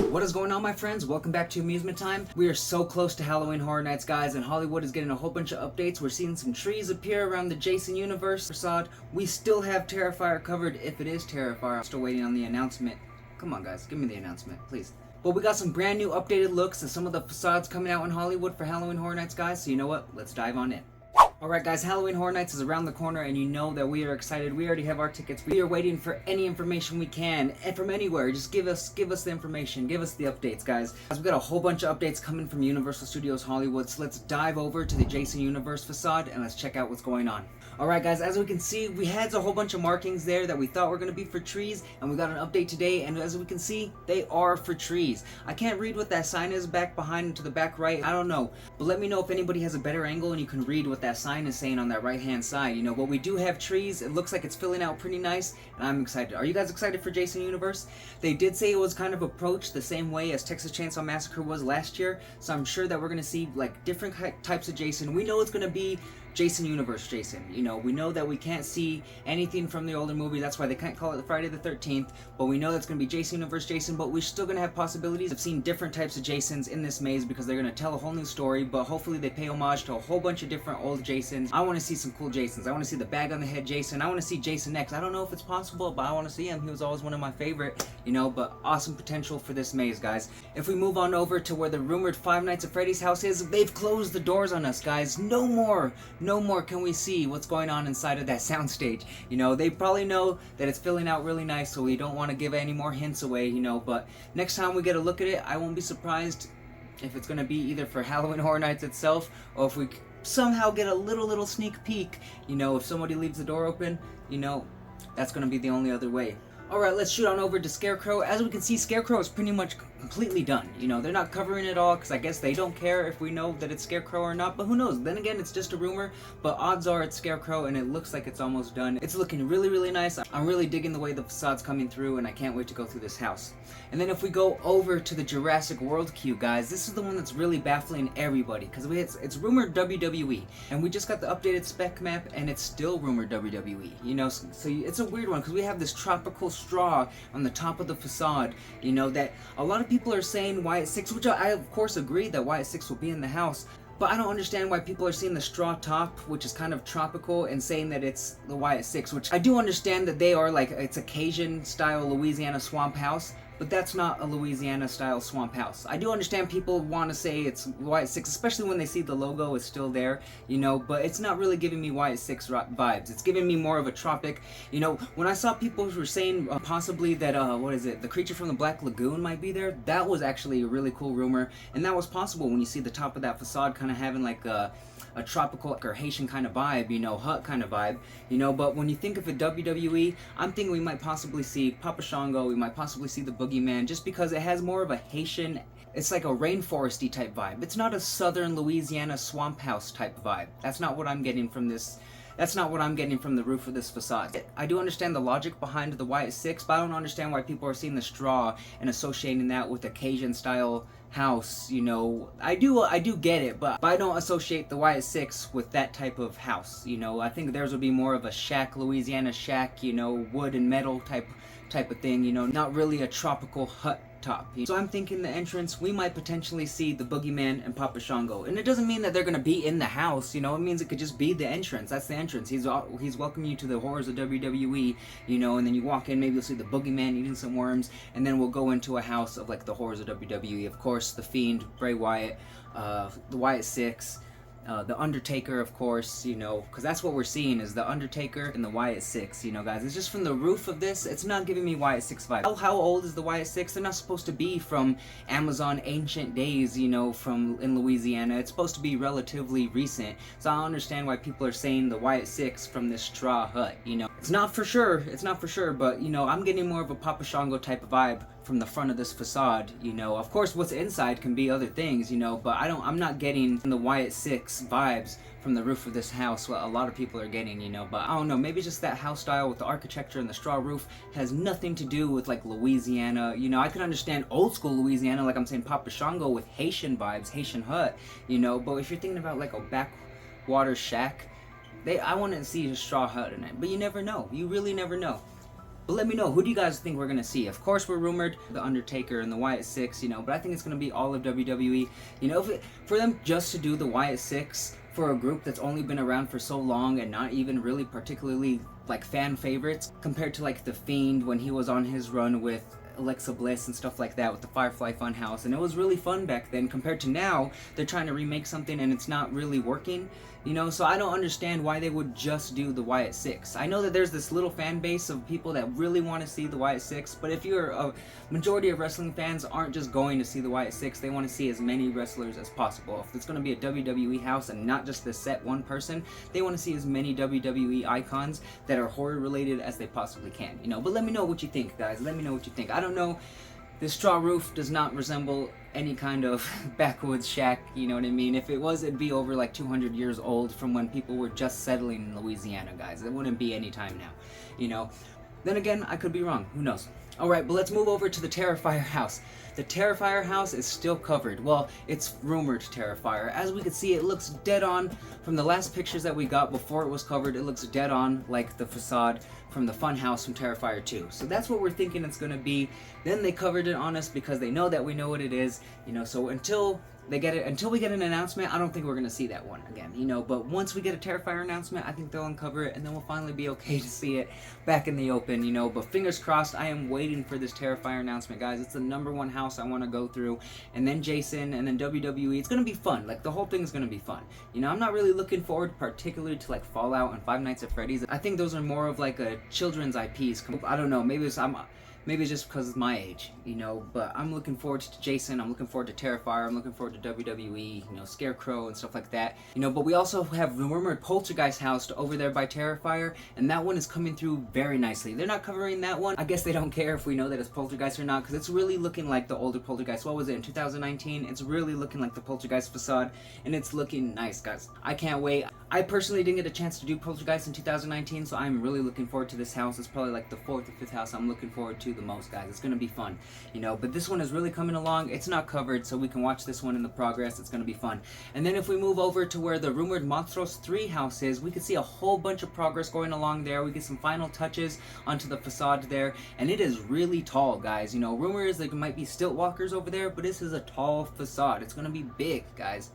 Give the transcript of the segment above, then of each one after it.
What is going on, my friends? Welcome back to Amusement Time. We are so close to Halloween Horror Nights, guys, and Hollywood is getting a whole bunch of updates. We're seeing some trees appear around the Jason universe facade. We still have Terrifier covered, if it is Terrifier. I'm still waiting on the announcement. Come on, guys, give me the announcement, please. But we got some brand new updated looks at some of the facades coming out in Hollywood for Halloween Horror Nights, guys, so you know what? Let's dive on in. Alright guys, Halloween Horror Nights is around the corner and you know that we are excited. We already have our tickets. We are waiting for any information we can and from anywhere. Just give us the information. Give us the updates, guys. We've got a whole bunch of updates coming from Universal Studios Hollywood, so let's dive over to the Jason Universe facade and let's check out what's going on. Alright guys, as we can see, we had a whole bunch of markings there that we thought were going to be for trees, and we got an update today, and as we can see, they are for trees. I can't read what that sign is back behind to the back right, I don't know, but let me know if anybody has a better angle and you can read what that sign is saying on that right hand side. You know, but we do have trees, it looks like it's filling out pretty nice, and I'm excited. Are you guys excited for Jason Universe? They did say it was kind of approached the same way as Texas Chainsaw Massacre was last year, so I'm sure that we're going to see like different types of Jason. We know it's going to be Jason Universe Jason. You know, we know that we can't see anything from the older movie, that's why they can't call it the Friday the 13th, but we know that's going to be Jason Universe Jason, but we're still going to have possibilities of seeing different types of Jasons in this maze because they're going to tell a whole new story, but hopefully they pay homage to a whole bunch of different old Jasons. I want to see some cool Jasons. I want to see the bag on the head Jason. I want to see Jason X. I don't know if it's possible, but I want to see him. He was always one of my favorite, you know, but awesome potential for this maze, guys. If we move on over to where the rumored Five Nights at Freddy's house is, they've closed the doors on us, guys. No more can we see what's going on inside of that soundstage. You know, they probably know that it's filling out really nice, so we don't want to give any more hints away, you know, but next time we get a look at it, I won't be surprised if it's going to be either for Halloween Horror Nights itself, or if we somehow get a little sneak peek, you know, if somebody leaves the door open, you know, that's going to be the only other way. Alright, let's shoot on over to Scarecrow. As we can see, Scarecrow is pretty much completely done. You know, they're not covering it all because I guess they don't care if we know that it's Scarecrow or not, but who knows? Then again, it's just a rumor, but odds are it's Scarecrow and it looks like it's almost done. It's looking really nice. I'm really digging the way the facade's coming through and I can't wait to go through this house. And then if we go over to the Jurassic World queue, guys, this is the one that's really baffling everybody because it's rumored WWE, and we just got the updated spec map and it's still rumored WWE. You know, so it's a weird one because we have this tropical straw on the top of the facade, you know, that a lot of people are saying YS6, which I of course agree that YS6 will be in the house, but I don't understand why people are seeing the straw top, which is kind of tropical, and saying that it's the YS6, which I do understand that they are like, it's a Cajun style Louisiana swamp house, but that's not a Louisiana style swamp house. I do understand people want to say it's YS6, especially when they see the logo is still there, you know, but it's not really giving me YS6 vibes. It's giving me more of a tropic, you know, when I saw people who were saying possibly that, what is it, the creature from the Black Lagoon might be there, that was actually a really cool rumor, and that was possible when you see the top of that facade kind of having like a tropical or Haitian kind of vibe, you know, hut kind of vibe, you know, but when you think of a WWE, I'm thinking we might possibly see Papa Shango, we might possibly see the Boogeyman, just because it has more of a Haitian, it's like a rainforesty type vibe. It's not a southern Louisiana swamp house type vibe. That's not what I'm getting from this. That's not what I'm getting from the roof of this facade. I do understand the logic behind the YS6, but I don't understand why people are seeing the straw and associating that with a Cajun style house, you know. I do get it, but I don't associate the YS6 with that type of house, you know. I think theirs would be more of a shack, Louisiana shack, you know, wood and metal type of thing, you know, not really a tropical hut top. So I'm thinking the entrance, we might potentially see the Boogeyman and Papa Shango. And it doesn't mean that they're going to be in the house, you know, it means it could just be the entrance. That's the entrance. He's welcoming you to the horrors of WWE, you know, and then you walk in, maybe you'll see the Boogeyman eating some worms, and then we'll go into a house of like the horrors of WWE. Of course, The Fiend, Bray Wyatt, the YS6, the Undertaker, of course, you know, because that's what we're seeing is the Undertaker and the YS6, you know, guys. It's just from the roof of this, it's not giving me YS6 vibes. How old is the YS6? They're not supposed to be from Amazon ancient days, you know, in Louisiana. It's supposed to be relatively recent, so I don't understand why people are saying the YS6 from this straw hut, you know. It's not for sure, but, you know, I'm getting more of a Papa Shango type of vibe from the front of this facade, you know. Of course, what's inside can be other things, you know, but I'm not getting the YS6 vibes from the roof of this house what a lot of people are getting, you know. But I don't know, maybe just that house style with the architecture and the straw roof has nothing to do with like Louisiana, you know. I could understand old school Louisiana, like I'm saying Papa Shango with Haitian vibes, Haitian hut, you know, but if you're thinking about like a backwater shack, I want to see a straw hut in it, but you never know. You really never know. But let me know, who do you guys think we're gonna see? Of course, we're rumored the Undertaker and the Wyatt Six, you know, but I think it's gonna be all of WWE. You know, for them just to do the Wyatt Six for a group that's only been around for so long and not even really particularly like fan favorites, compared to like The Fiend when he was on his run with Alexa Bliss and stuff like that with the Firefly Funhouse, and it was really fun back then. Compared to now, they're trying to remake something and it's not really working, you know. So I don't understand why they would just do the Wyatt Six. I know that there's this little fan base of people that really want to see the Wyatt Six, but if you're a majority of wrestling fans aren't just going to see the Wyatt Six, they want to see as many wrestlers as possible. If it's going to be a WWE house and not just the set one person, they want to see as many WWE icons that are horror related as they possibly can, you know. But let me know what you think, guys. Let me know what you think. I don't know, this straw roof does not resemble any kind of backwoods shack, you know what I mean? If it was, it'd be over like 200 years old from when people were just settling in Louisiana, guys. It wouldn't be any time now, you know. Then again, I could be wrong, who knows. Alright, but let's move over to the Terrifier house. The Terrifier house is still covered. Well, it's rumored Terrifier. As we can see, it looks dead on from the last pictures that we got before it was covered. It looks dead on like the facade from the Funhouse from Terrifier 2. So that's what we're thinking it's going to be. Then they covered it on us because they know that we know what it is, you know. So until we get an announcement, I don't think we're going to see that one again, you know. But once we get a Terrifier announcement, I think they'll uncover it and then we'll finally be okay to see it back in the open, you know. But fingers crossed, I am waiting for this Terrifier announcement, guys. It's the #1 house I want to go through, and then Jason, and then WWE. It's going to be fun. Like, the whole thing is going to be fun, you know. I'm not really looking forward particularly to like Fallout and Five Nights at Freddy's. I think those are more of like a children's IPs. I don't know, maybe it's just because of my age, you know, but I'm looking forward to Jason, I'm looking forward to Terrifier, I'm looking forward to WWE, you know, Scarecrow and stuff like that, you know. But we also have the rumored Poltergeist house over there by Terrifier, and that one is coming through very nicely. They're not covering that one. I guess they don't care if we know that it's Poltergeist or not, because it's really looking like the older Poltergeist. What was it, in 2019? It's really looking like the Poltergeist facade, and it's looking nice, guys. I can't wait. I personally didn't get a chance to do Poltergeist in 2019, so I'm really looking forward to this house. It's probably like the 4th or 5th house I'm looking forward to the most, guys. It's gonna be fun, you know. But this one is really coming along. It's not covered, so we can watch this one in the progress. It's gonna be fun. And then if we move over to where the rumored Monstros 3 house is, we can see a whole bunch of progress going along there. We get some final touches onto the facade there, and it is really tall, guys. You know, rumor is there might be stilt walkers over there, but this is a tall facade. It's gonna be big, guys.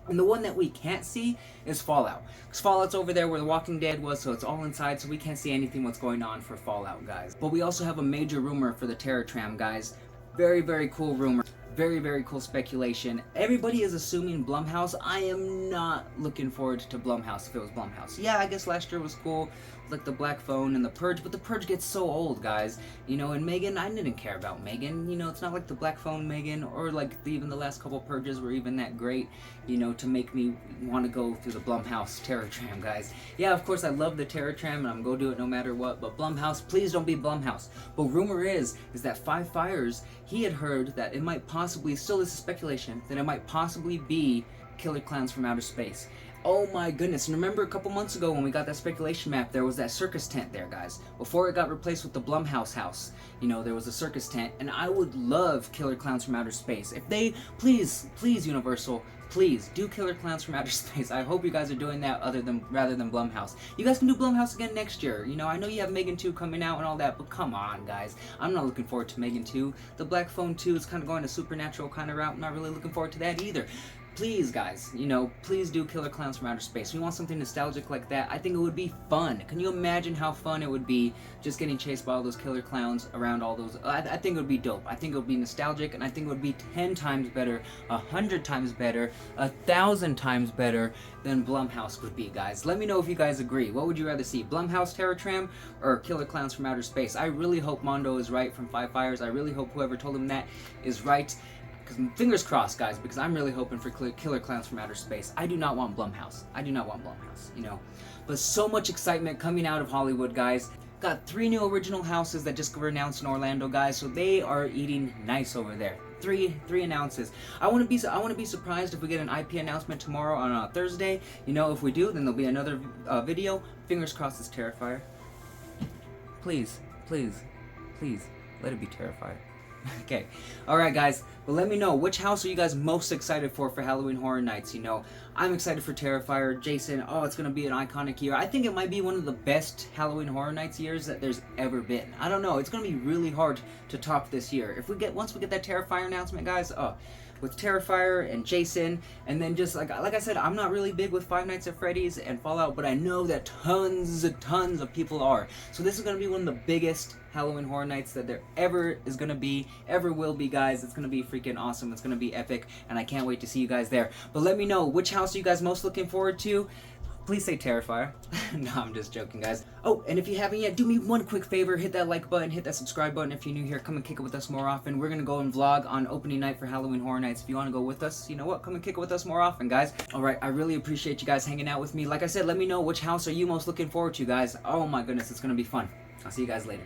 And the one that we can't see is Fallout. Because Fallout's over there where The Walking Dead was, so it's all inside, so we can't see anything what's going on for Fallout, guys. But we also have a major rumor for the Terror Tram, guys. Very, very cool rumor. Very, very cool speculation. Everybody is assuming Blumhouse. I am not looking forward to Blumhouse if it was Blumhouse. Yeah, I guess last year was cool, like the Black Phone and the Purge, but the Purge gets so old, guys. You know, and Megan, I didn't care about Megan. You know, it's not like the Black Phone Megan, or like even the last couple Purges were even that great, you know, to make me want to go through the Blumhouse Terror Tram, guys. Yeah, of course, I love the Terror Tram, and I'm going to do it no matter what, but Blumhouse, please don't be Blumhouse. But rumor is that Five Fires, he had heard that it might possibly, still this is speculation, that it might possibly be Killer Clowns from Outer Space. Oh my goodness, and remember a couple months ago when we got that speculation map, there was that circus tent there, guys. Before it got replaced with the Blumhouse house, you know, there was a circus tent, and I would love Killer Clowns from Outer Space. If they, please, Universal, please, do Killer Clowns from Outer Space. I hope you guys are doing that rather than Blumhouse. You guys can do Blumhouse again next year. You know, I know you have Megan 2 coming out and all that, but come on, guys. I'm not looking forward to Megan 2. The Black Phone 2 is kind of going a supernatural kind of route. I'm not really looking forward to that either. Please, guys, you know, please do Killer Clowns from Outer Space. We want something nostalgic like that. I think it would be fun. Can you imagine how fun it would be just getting chased by all those killer clowns around all those? I think it would be dope. I think it would be nostalgic, and I think it would be 10 times better, 100 times better, 1,000 times better than Blumhouse would be, guys. Let me know if you guys agree. What would you rather see, Blumhouse Terror Tram or Killer Clowns from Outer Space? I really hope Mondo is right from Five Fires. I really hope whoever told him that is right. Because fingers crossed, guys, because I'm really hoping for Killer Clowns from Outer Space. I do not want Blumhouse. I do not want Blumhouse, you know. But so much excitement coming out of Hollywood, guys. Got 3 new original houses that just were announced in Orlando, guys, so they are eating nice over there. Three announces. I want to be surprised if we get an IP announcement tomorrow on Thursday. You know, if we do, then there'll be another video. Fingers crossed it's Terrifier. Please, please, please, let it be Terrifier. Okay. Alright guys, but let me know, which house are you guys most excited for Halloween Horror Nights? You know, I'm excited for Terrifier, Jason, oh, it's gonna be an iconic year. I think it might be one of the best Halloween Horror Nights years that there's ever been. I don't know, it's gonna be really hard to top this year. Once we get that Terrifier announcement, guys, with Terrifier and Jason, and then just like I said, I'm not really big with Five Nights at Freddy's and Fallout, but I know that tons of people are. So this is gonna be one of the biggest Halloween Horror Nights that there ever is gonna be, ever will be, guys. It's gonna be freaking awesome. It's gonna be epic, and I can't wait to see you guys there. But let me know, which house are you guys most looking forward to? Please say Terrifier. No, I'm just joking, guys. Oh, and if you haven't yet, do me one quick favor. Hit that like button, hit that subscribe button if you're new here. Come and kick it with us more often. We're going to go and vlog on opening night for Halloween Horror Nights. If you want to go with us, you know what? Come and kick it with us more often, guys. Alright, I really appreciate you guys hanging out with me. Like I said, let me know, which house are you most looking forward to, guys. Oh my goodness, it's going to be fun. I'll see you guys later.